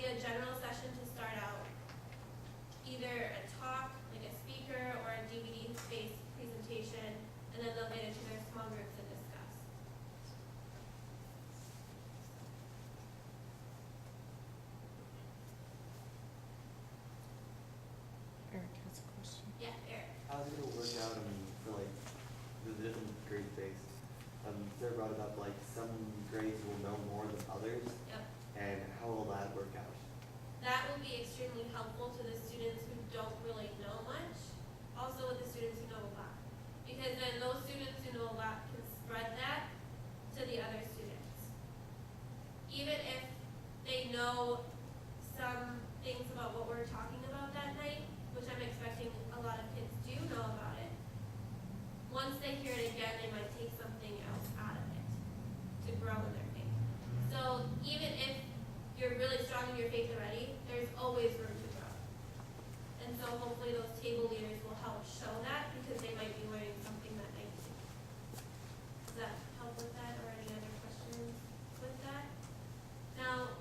be a general session to start out, either a talk, like a speaker, or a DVD-based presentation, and then they'll get into their small groups and discuss. Eric has a question. Yeah, Eric. How's it gonna work out for like the different grade based? Sarah brought it up, like some grades will know more than others, Yep. and how will that work out? That will be extremely helpful to the students who don't really know much, also with the students who know a lot. Because then those students who know a lot can spread that to the other students. Even if they know some things about what we're talking about that night, which I'm expecting a lot of kids do know about it, once they hear it again, they might take something else out of it to grow in their faith. So even if you're really strong in your faith already, there's always room to grow. And so hopefully those table leaders will help show that, because they might be learning something that night too. Does that help with that, or any other questions with that? Now,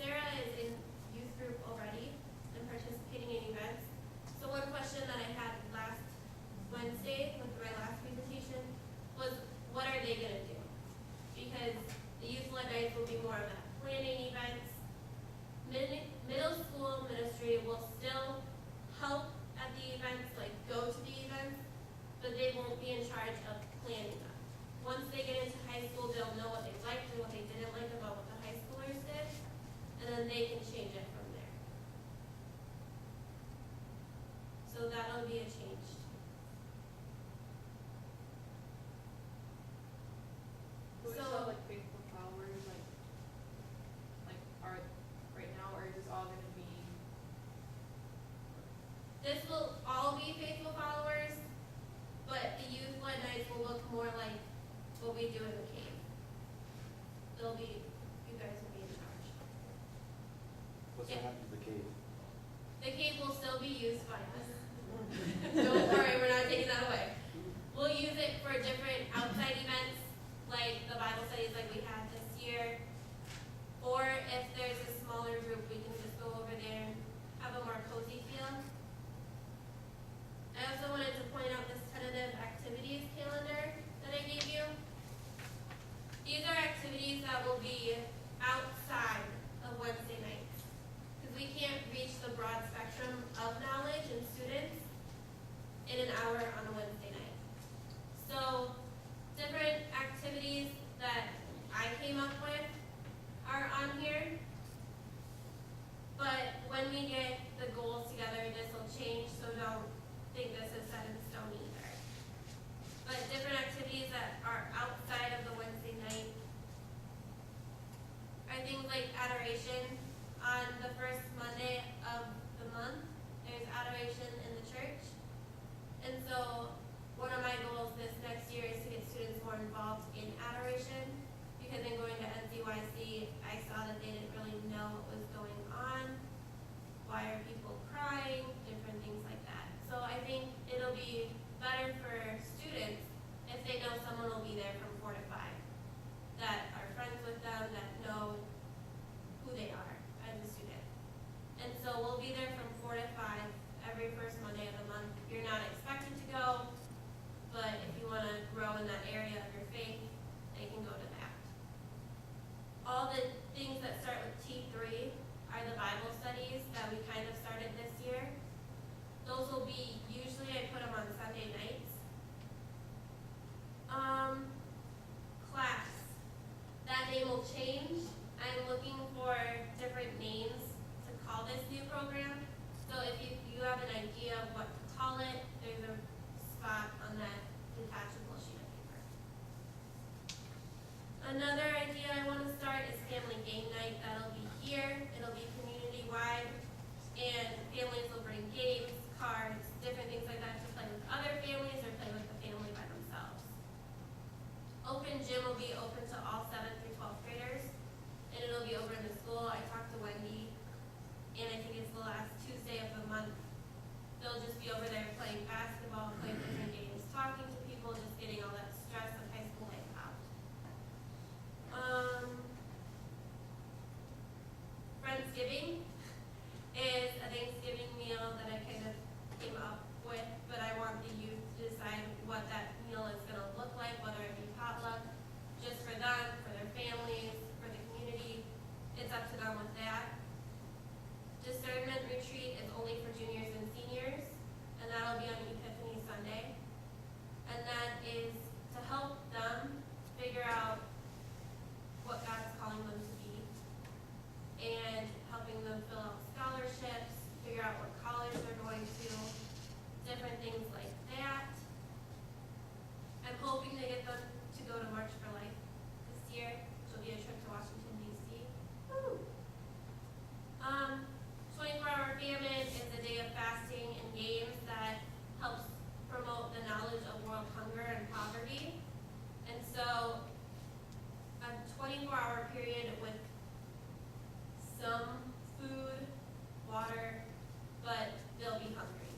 Sarah is in youth group already and participating in events. So one question that I had last Wednesday with my last presentation was, what are they gonna do? Because the youth-led nights will be more of that planning events. Middle school ministry will still help at the events, like go to the events, but they won't be in charge of planning them. Once they get into high school, they'll know what they liked and what they didn't like about what the high schoolers did, and then they can change it from there. So that'll be a change. Do we So- still have, like faithful followers, like are right now, or is this all gonna be? This will all be faithful followers, but the youth-led nights will look more like what we do in the cave. It'll be, you guys will be in charge. What's Yeah. gonna happen to the cave? The cave will still be used by us. Don't worry, we're not taking that away. We'll use it for different outside events, like the Bible studies like we had this year. Or if there's a smaller group, we can just go over there and have a more cozy feel. I also wanted to point out this tentative activities calendar that I gave you. These are activities that will be outside of Wednesday nights, because we can't reach the broad spectrum of knowledge and students in an hour on a Wednesday night. So different activities that I came up with are on here. But when we get the goals together, this will change, so don't think this is set in stone either. But different activities that are outside of the Wednesday night are things like adoration. On the first Monday of the month, there's adoration in the church. And so one of my goals this next year is to get students more involved in adoration, because in going to NCYC, I saw that they didn't really know what was going on. Why are people crying? Different things like that. So I think it'll be better for students if they know someone will be there from 4 to 5, that are friends with them, that know who they are as a student. And so we'll be there from 4 to 5 every first Monday of the month. You're not expected to go, but if you want to grow in that area of your faith, they can go to that. All the things that start with T3 are the Bible studies that we kind of started this year. Those will be, usually I put them on Sunday nights. Class. That name will change. I'm looking for different names to call this new program. So if you have an idea of what to call it, there's a spot on that detachable sheet of paper. Another idea I want to start is family game night. That'll be here. It'll be community-wide, and families will bring games, cards, different things like that to play with other families or play with the family by themselves. Open gym will be open to all 7th through 12th graders, and it'll be over in the school. I talked to Wendy, and I think it's the last Tuesday of the month. They'll just be over there playing basketball, playing different games, talking to people, just getting all that stress of high school life out. Friends Thanksgiving is a Thanksgiving meal that I kind of came up with, but I want the youth to decide what that meal is gonna look like, whether it be potluck, just for them, for their families, for the community. It's up to them with that. Discernment retreat is only for juniors and seniors, and that'll be on Epiphany Sunday. And that is to help them figure out what God's calling them to be, and helping them fill out scholarships, figure out what college they're going to, different things like that. I'm hoping to get them to go to March for Life this year, which will be a trip to Washington DC. Woo! 24-hour famine is a day of fasting and games that helps promote the knowledge of world hunger and poverty. And so a 24-hour period with some food, water, but they'll be hungry.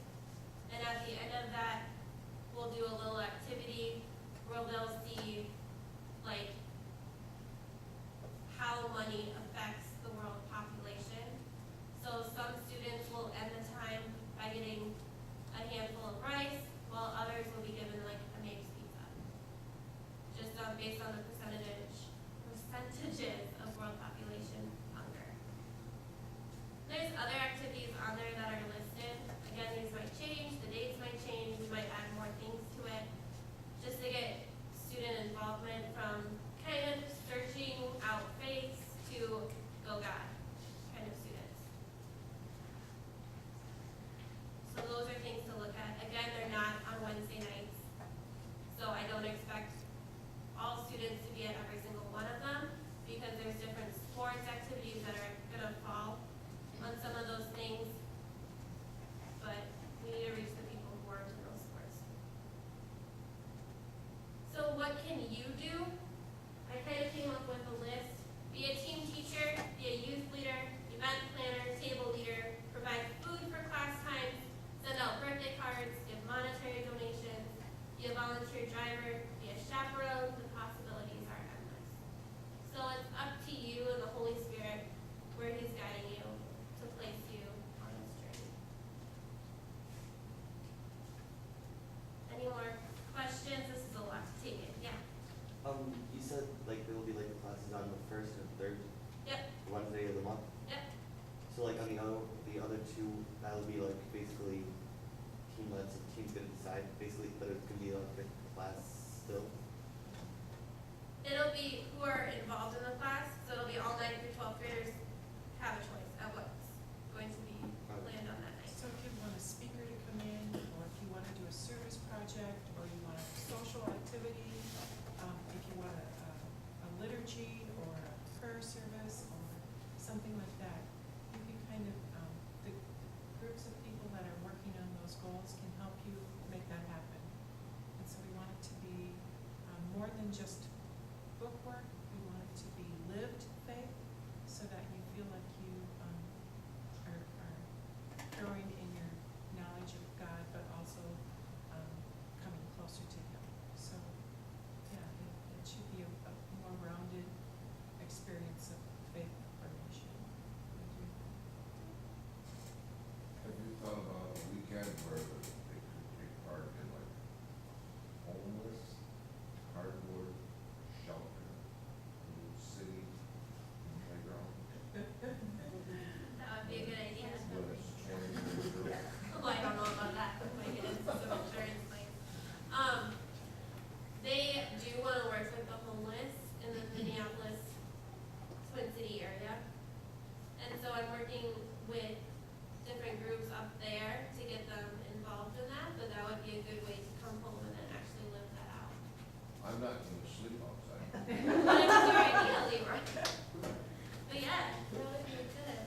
And at the end of that, we'll do a little activity where they'll see like how money affects the world population. So some students will end the time by getting a handful of rice, while others will be given like a Mapes pizza. Just based on the percentages of world population hunger. There's other activities on there that are listed. Again, these might change, the dates might change, we might add more things to it, just to get student involvement from kind of searching out faiths to go God kind of students. So those are things to look at. Again, they're not on Wednesday nights, so I don't expect all students to be at every single one of them, because there's different sports activities that are gonna fall on some of those things, but we need to reach the people who aren't in those sports. So what can you do? I kind of came up with a list. Be a team teacher, be a youth leader, event planner, table leader, provide food for class times, send out birthday cards, give monetary donations, be a volunteer driver, be a chaperone. The possibilities are endless. So it's up to you and the Holy Spirit where He's guiding you to place you on this journey. Any more questions? This is a lot to take in. Yeah. You said like there will be like classes on the first and third Yep. Wednesday of the month. Yep. So like on the other two, that'll be like basically team led, so the team's gonna decide basically, but it's gonna be like the class still. It'll be who are involved in the class, so it'll be all 9th through 12th graders have a choice at what's going to be planned on that night. So if you want a speaker to come in, or if you want to do a service project, or you want a social activity, if you want a liturgy, or a prayer service, or something like that, you can kind of, the groups of people that are working on those goals can help you make that happen. And so we want it to be more than just book work, we want it to be lived faith, so that you feel like you are growing in your knowledge of God, but also coming closer to Him. So, yeah, it should be a more rounded experience of faith formation. Have you thought about a weekend where they could take part in like homeless, cardboard, shelter, little city playground? That would be a good idea. When it's 20 years old. Oh, I don't know about that. That might get into some insurance claims. They do want to work with the homeless in the Minneapolis, Twin City area. And so I'm working with different groups up there to get them involved in that, but that would be a good way to come home and then actually live that out. I'm not gonna sleep outside. But it was your idea, Leroy. But yeah, that would be good.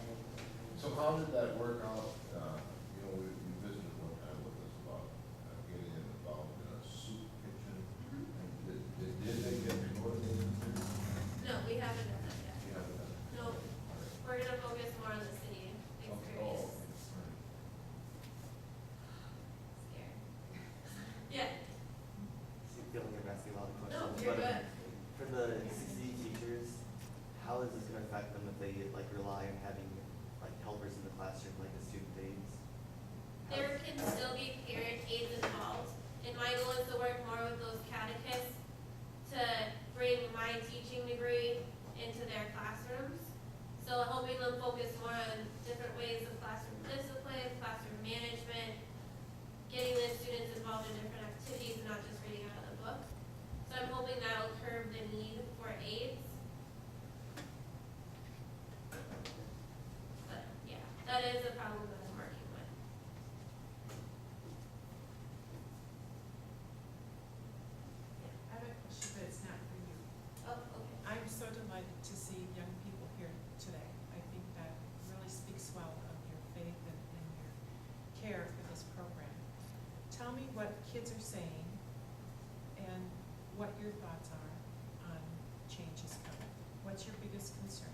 So how did that work out? You know, you visited one time with us about getting involved in a soup kitchen. And did they get coordinated? No, we haven't done that yet. You haven't done it? No, All right. we're gonna focus more on the city Okay. experience. Oh, okay. All right. Scared. Yeah. I feel like I'm asking a lot of No, questions. you're but good. For the city teachers, how is this gonna affect them if they like rely on having helpers in the classroom, like the student aides. There can still be parent aides involved, and my goal is to work more with those catechists to bring my teaching degree into their classrooms. So helping them focus more on different ways of classroom discipline, classroom management, getting the students involved in different activities, not just reading out of the book. So I'm hoping that'll curb the need for aides. But yeah, that is a problem that I'm working with. I have a question, but it's not for you. Oh, okay. I'm so delighted to see young people here today. I think that really speaks well of your faith and your care for this program. Tell me what kids are saying and what your thoughts are on changes coming. What's your biggest concern?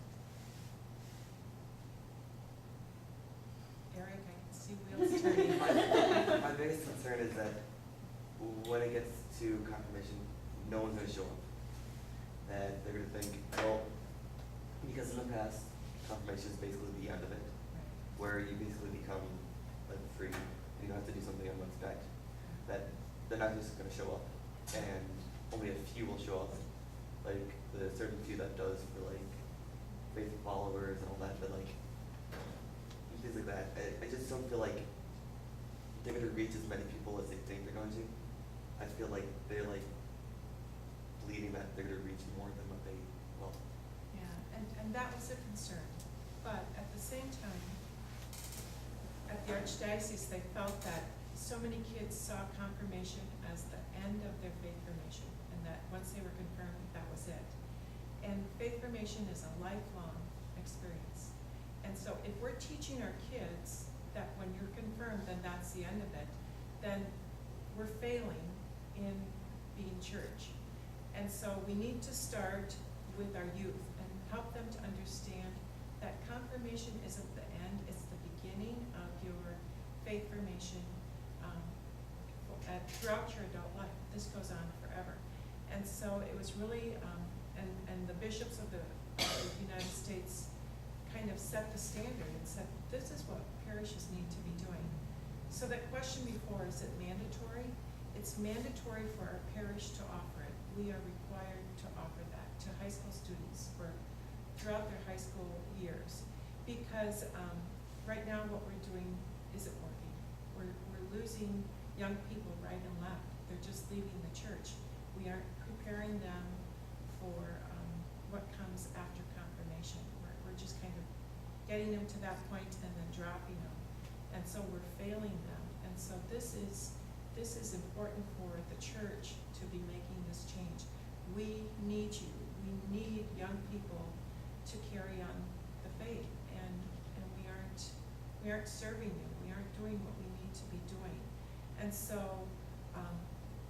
Eric, I can see wheels turning. My biggest concern is that when it gets to confirmation, no one's gonna show up. That they're gonna think, well, because in the past, confirmation is basically the end of it, where you basically become like free, and you don't have to do something unexpected. That they're not just gonna show up, and only a few will show up, like the certain few that does for like faithful followers and all that, but like things like that. I just don't feel like they're gonna reach as many people as they think they're going to. I feel like they're like believing that they're gonna reach more than what they will. Yeah, and that was a concern, but at the same time, at the Archdiocese, they felt that so many kids saw confirmation as the end of their faith formation, and that once they were confirmed, that was it. And faith formation is a lifelong experience. And so if we're teaching our kids that when you're confirmed, then that's the end of it, then we're failing in being church. And so we need to start with our youth and help them to understand that confirmation isn't the end, it's the beginning of your faith formation throughout your adult life. This goes on forever. And so it was really, and the bishops of the United States kind of set the standard and said, this is what parishes need to be doing. So that question before, is it mandatory? It's mandatory for our parish to offer it. We are required to offer that to high school students throughout their high school years. Because right now what we're doing isn't working. We're losing young people right and left. They're just leaving the church. We aren't preparing them for what comes after confirmation. We're just kind of getting them to that point and then dropping them. And so we're failing them. And so this is important for the church to be making this change. We need you. We need young people to carry on the faith, and we aren't serving you. We aren't doing what we need to be doing. And so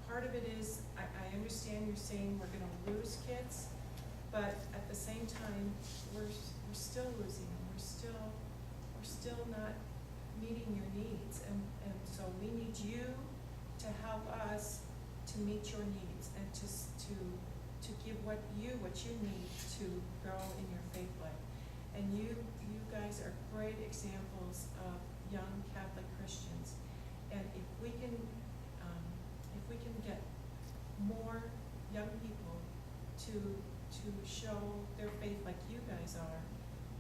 part of it is, I understand you're saying we're gonna lose kids, but at the same time, we're still losing them. We're still not meeting your needs. And so we need you to help us to meet your needs and to give what you need to grow in your faith life. And you guys are great examples of young Catholic Christians. And if we can get more young people to show their faith like you guys are,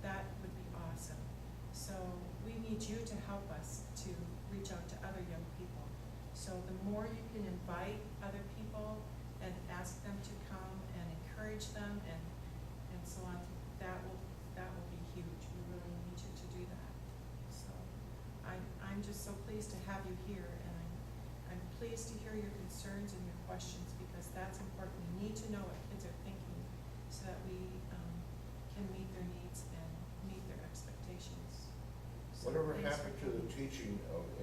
that would be awesome. So we need you to help us to reach out to other young people. So the more you can invite other people and ask them to come and encourage them and so on, that will be huge. We really need you to do that. So I'm just so pleased to have you here, and I'm pleased to hear your concerns and your questions, because that's important. We need to know what kids are thinking so that we can meet their needs and meet their expectations. So Whatever thanks happened for to the coming. teaching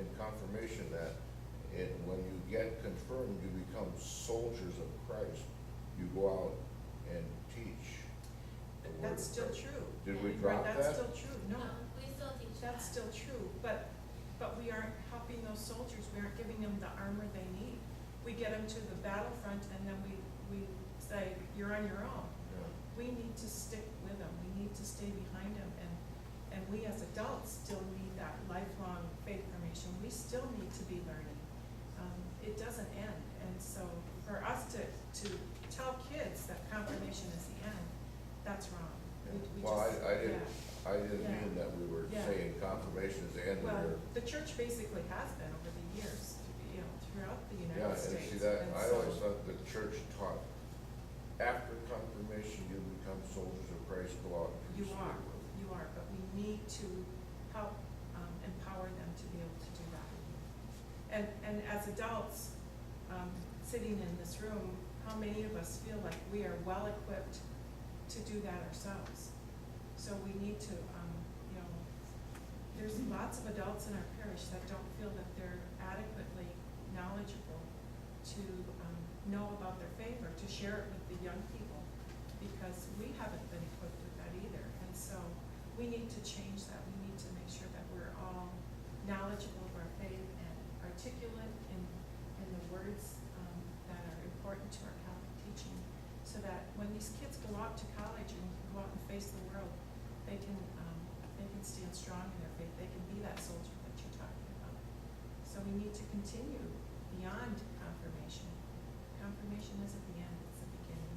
in confirmation that when you get confirmed, you become soldiers of Christ? You go out and teach the word That's of still Christ. true. Did we Right, drop that's that? still true. No, We still teach that. that's still true, but we aren't helping those soldiers. We aren't giving them the armor they need. We get them to the battlefront, and then we say, you're on your own. Yeah. We need to stick with them. We need to stay behind them And we as adults still need that lifelong faith formation. We still need to be learning. It doesn't end. And so for us to tell kids that confirmation is the end, that's wrong. We Well, just- I didn't, yeah. I didn't Yeah. mean that we were Yeah. saying confirmation is the end of Well, your. the church basically has been over the years, throughout the Yeah, United and States. see that, And I so- always thought the church taught, after confirmation, you become soldiers of Christ, go out and You preach the are, word. you are, but we need to help empower them to be able to do that. And as adults, sitting in this room, how many of us feel like we are well-equipped to do that ourselves? So we need to, there's lots of adults in our parish that don't feel that they're adequately knowledgeable to know about their faith or to share it with the young people, because we haven't been equipped with that either. And so we need to change that. We need to make sure that we're all knowledgeable of our faith and articulate in the words that are important to our Catholic teaching, so that when these kids go out to college and go out and face the world, they can stand strong in their faith. They can be that soldier that you're talking about. So we need to continue beyond confirmation. Confirmation isn't the end, it's the beginning.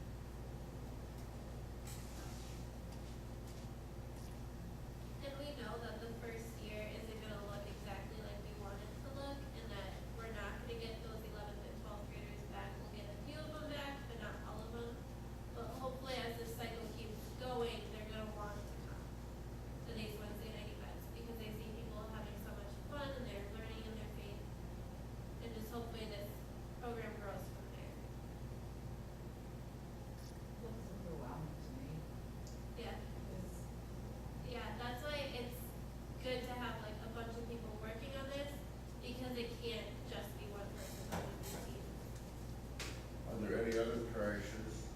And we know that the first year isn't gonna look exactly like we want it to look, and that we're not gonna get those 11th and 12th graders back. We'll get a few of them back, but not all of them. But hopefully as this cycle keeps going, they're gonna want to come to these Wednesday night events, because they see people having so much fun and they're learning in their faith. And just hopefully this program grows from there. Looks overwhelming to me. Yeah. Because Yeah, that's why it's good to have like a bunch of people working on this, because it can't just be one person running the team. Are there any other parishes,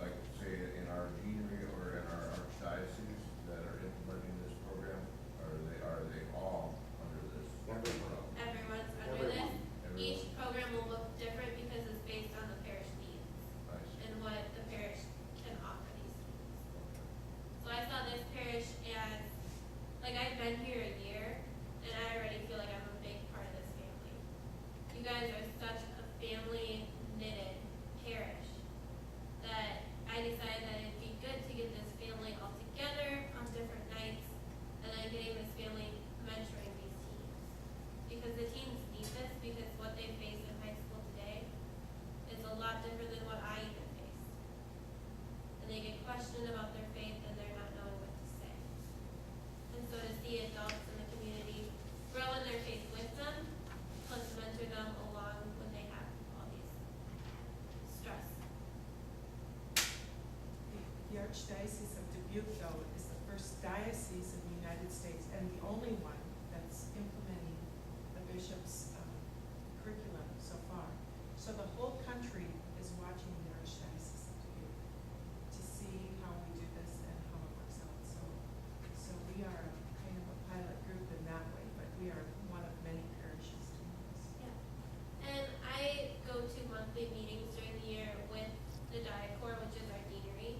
like say in our deanery or in our archdiocese, that are implementing this program? Are they all under this? Everyone. Everyone's under Everyone. this. Each program will look different because it's based on the parish needs I see. and what the parish can offer these students. So I saw this parish as, like, I've been here a year and I already feel like I'm a big part of this family. You guys are such a family knitted parish that I decided that it'd be good to get this family all together on different nights, and then getting this family mentoring these teens. Because the teens need this, because what they face in high school today is a lot different than what I even faced. And they get questioned about their faith and they're not knowing what to say. And so to see adults in the community grow in their faith with them, plus mentor them along when they have all these stress. The Archdiocese of Dubuque, though, is the first diocese in the United States and the only one that's implementing the bishop's curriculum so far. So the whole country is watching the Archdiocese of Dubuque to see how we do this and how it works out. So we are kind of a pilot group in that way, but we are one of many parishes doing this. Yeah. And I go to monthly meetings during the year with the Diacor, which is our deanery.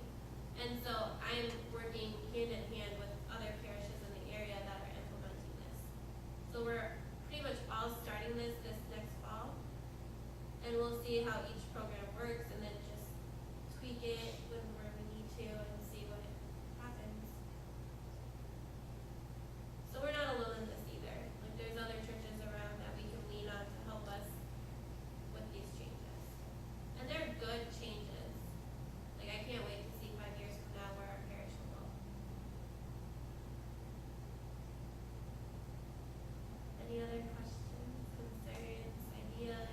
And so I'm working hand in hand with other parishes in the area that are implementing this. So we're pretty much all starting this next fall. And we'll see how each program works and then just tweak it whenever we need to and see what happens. So we're not alone in this either. Like, there's other churches around that we can lean on to help us with these changes. And they're good changes. Like, I can't wait to see 5 years from now where our parish will go. Any other questions, concerns, ideas?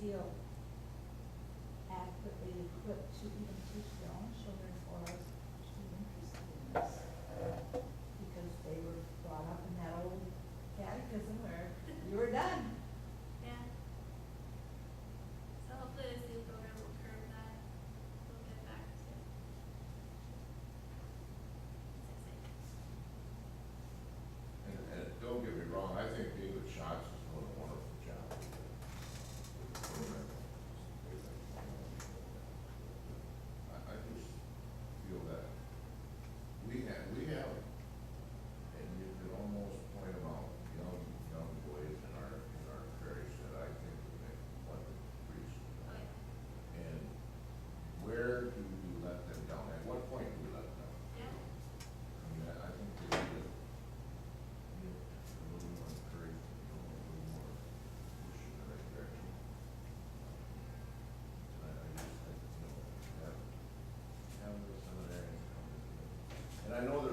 feel adequately equipped to even teach their own children or to be interested in this. Because they were brought up in that old catechism where you were done. Yeah. So hopefully this new program will curb that, we'll get back to. It's exciting. And don't get me wrong, I think David Schatz is doing a wonderful job with the program. I just feel that we have, and you could almost point them out, young boys in our parish that I think would make wonderful priests. Oh, yeah. And where do we let them down? At what point do we let them down? Yeah. I mean, I think they need a little more encouragement, a little more push in the right direction. And I just think, have the seminarians come in. And I know